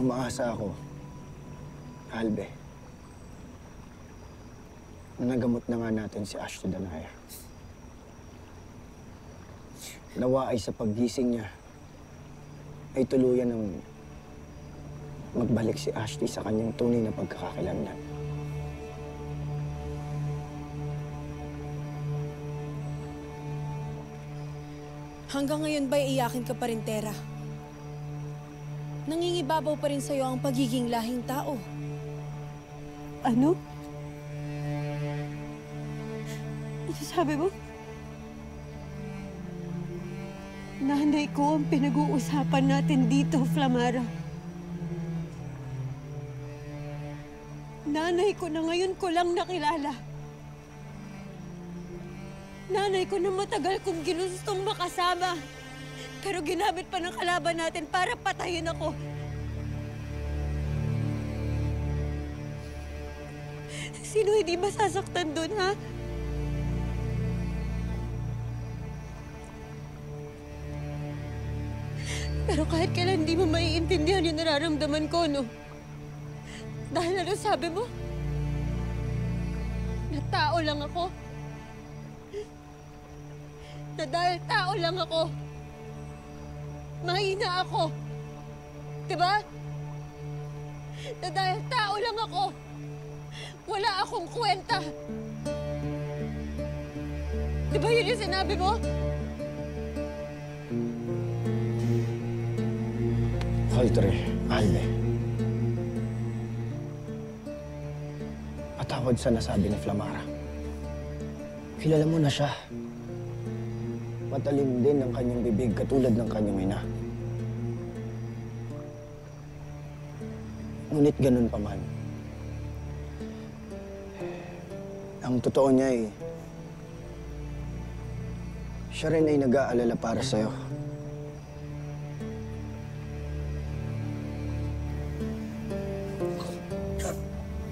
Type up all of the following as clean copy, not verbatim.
Umaasa ako, Albe, na nagamot na nga natin si Ashley Danaya. Nawa ay sa paggising niya, ay tuluyan ng magbalik si Ashley sa kanyang tunay na pagkakakilanlan. Hanggang ngayon ba'y iyakin ka pa rin, Tera? Nangingibabaw pa rin sa'yo ang pagiging lahing tao. Ano? Ano sabi mo? Nanay ko ang pinag-uusapan natin dito, Flamara. Nanay ko na ngayon ko lang nakilala. Nanay ko na matagal kong ginustong makasama. Pero ginamit pa ng kalaban natin para patayin ako. Sino hindi masasaktan doon, ha? Pero kahit kailan hindi mo maiintindihan yung nararamdaman ko, no? Dahil ano sabi mo? Na tao lang ako. Na dahil tao lang ako, mahina ako. Diba? Na dahil tao lang ako, wala akong kwenta. Diba yun yung sinabi mo? Valtre, Albe. Patawad sa nasabi ni Flamara. Kilala mo na siya. Matalim din ang kanyang bibig katulad ng kanyang ina. Ngunit ganun pa man. Ang totoo niya ay siya rin ay nag-aalala para sa'yo.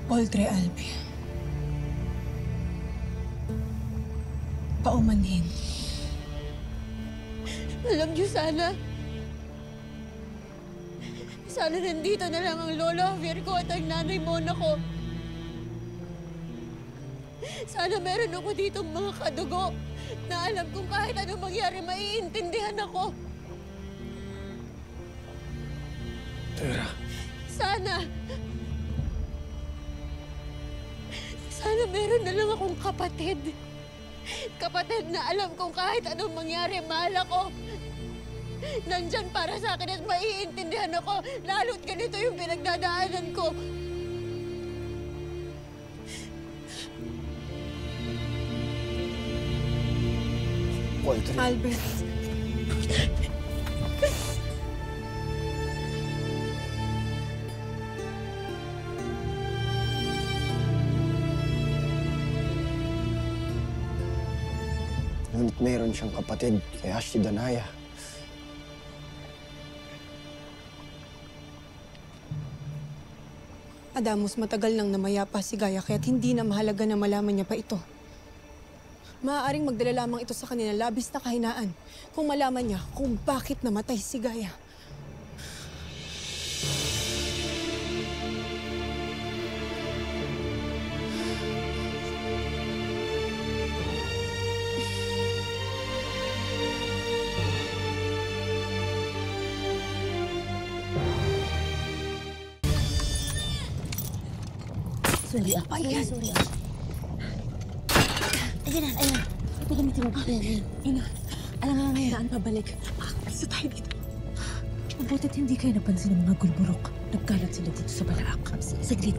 Valtre, Albe. Paumanhin. Alam niyo, sana nandito na lang ang lolo Virgo at ang nanay Mona ko. Sana meron ako ditong mga kadugo na alam kung kahit anong mangyari, maiintindihan ako. Tera. Sana meron na lang akong kapatid. Kapatid na alam kong kahit anong mangyari, mahal ako. Nandyan para sa akin at maiintindihan ako. Lalo't ganito yung pinagdadaanan ko. Valtre. Albert. Ngunit meron siyang kapatid kay Ashley Danaya. Adamos, matagal nang namayapa si Gaia kaya't hindi na mahalaga na malaman niya pa ito. Maaaring magdala lamang ito sa kanila labis na kahinaan kung malaman niya kung bakit namatay si Gaia. Sorry, sorry. Ayan na. Ito gamitin mo. Ina, alam nga ngayon saan pabalik. Isa tayo dito. Mabuti't hindi kayo napansin ng mga gulburok. Nagkalat sila dito sa Balaak. Saglit.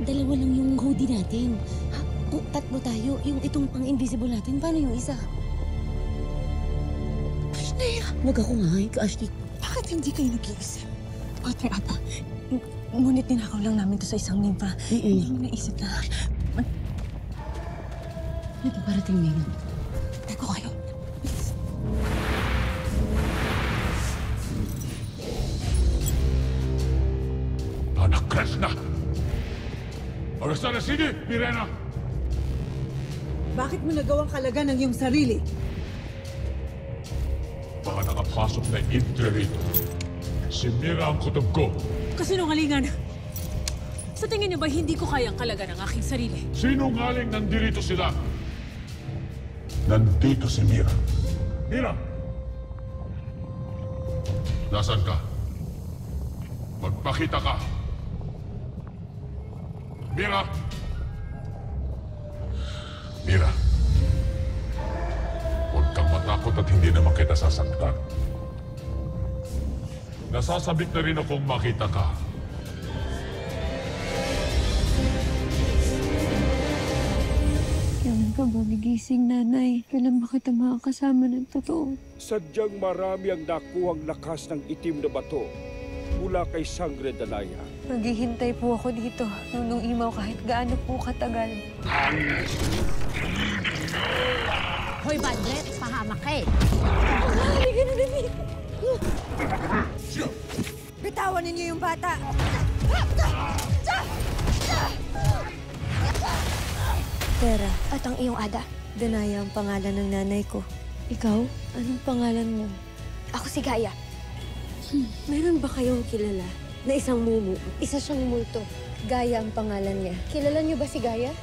Dalawa lang yung hoodie natin. Ha? Kung tatlo tayo, yung itong pang-invisible natin, paano yung isa? Ashley! Wag ako nga, Ashley. Bakit hindi kayo nag-iisip? Patre, Ata, Ngunit ninakaw lang namin to sa isang nimpa. Hindi mo naisip na... Ano ba parating ngayon? Teko kayo. Anak Kresna! Agasara sini, Mirena! Bakit mo nagawang kalaga ng iyong sarili? Baka nakapasok na intre rito. Si Mira ang kutob ko. Kasinungalingan! Sa tingin niyo ba hindi ko kayang kalaga ng aking sarili? Sinungaling nandito sila. Nandito si Mira. Mira! Nasaan ka? Magpakita ka. Mira! Mira. Huwag kang matakot at hindi naman kita sasaktan. Nasasabik na rin akong makita ka. Kailan ka ba gigising, nanay? Kailan ba kita makakasama ng totoo? Sadyang marami ang nakuhang lakas ng itim na bato mula kay Sangre Danaya. Maghihintay po ako dito, nunong imaw kahit gaano po katagal. Hoy, Bandret! Pahamak ka eh! Bitawan ninyo yung bata! Tera, at ang iyong ada. Danaya ang pangalan ng nanay ko. Ikaw? Anong pangalan mo? Ako si Gaia. Meron ba kayong kilala na isang mumu? Isa siyang multo. Gaia ang pangalan niya. Kilala niyo ba si Gaia?